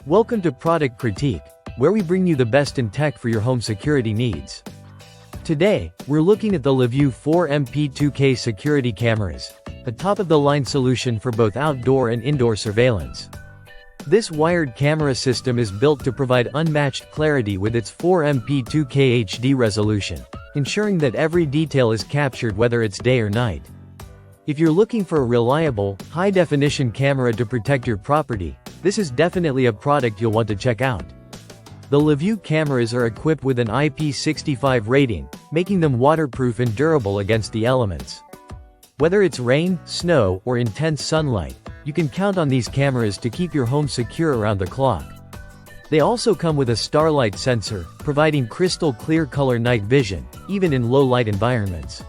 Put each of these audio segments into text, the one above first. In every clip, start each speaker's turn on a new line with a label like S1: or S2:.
S1: Welcome to Product Critique, where we bring you the best in tech for your home security needs. Today, we're looking at the LaView 4MP 2K security cameras, a top-of-the-line solution for both outdoor and indoor surveillance. This wired camera system is built to provide unmatched clarity with its 4MP 2K HD resolution, ensuring that every detail is captured whether it's day or night. If you're looking for a reliable, high-definition camera to protect your property, this is definitely a product you'll want to check out. The LaView cameras are equipped with an IP65 rating, making them waterproof and durable against the elements. Whether it's rain, snow, or intense sunlight, you can count on these cameras to keep your home secure around the clock. They also come with a starlight sensor, providing crystal clear color night vision, even in low-light environments.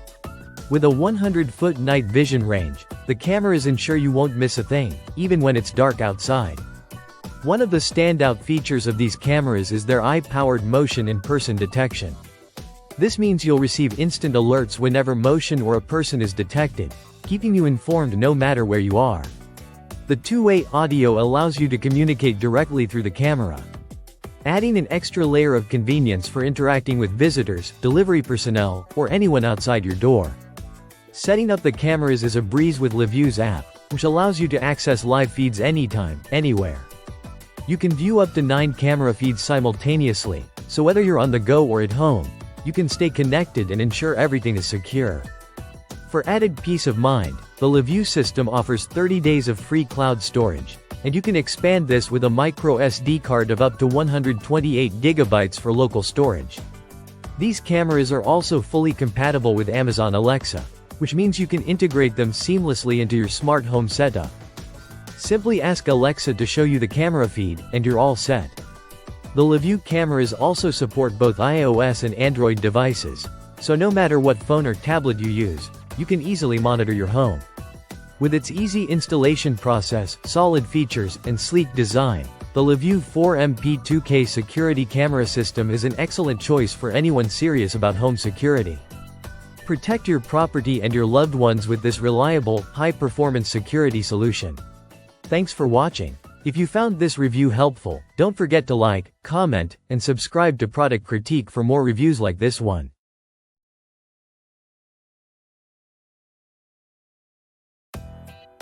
S1: With a 100-foot night vision range, the cameras ensure you won't miss a thing, even when it's dark outside. One of the standout features of these cameras is their eye-powered motion and person detection. This means you'll receive instant alerts whenever motion or a person is detected, keeping you informed no matter where you are. The two-way audio allows you to communicate directly through the camera, adding an extra layer of convenience for interacting with visitors, delivery personnel, or anyone outside your door. Setting up the cameras is a breeze with LaView's app, which allows you to access live feeds anytime, anywhere. You can view up to 9 camera feeds simultaneously, so whether you're on the go or at home, you can stay connected and ensure everything is secure. For added peace of mind, the LaView system offers 30 days of free cloud storage, and you can expand this with a micro SD card of up to 128 GB for local storage. These cameras are also fully compatible with Amazon Alexa, which means you can integrate them seamlessly into your smart home setup. Simply ask Alexa to show you the camera feed, and you're all set. The LaView cameras also support both iOS and Android devices, so no matter what phone or tablet you use, you can easily monitor your home. With its easy installation process, solid features, and sleek design, the LaView 4MP 2K security camera system is an excellent choice for anyone serious about home security. Protect your property and your loved ones with this reliable, high-performance security solution. Thanks for watching. If you found this review helpful, don't forget to like, comment, and subscribe to Product Critique for more reviews like this one.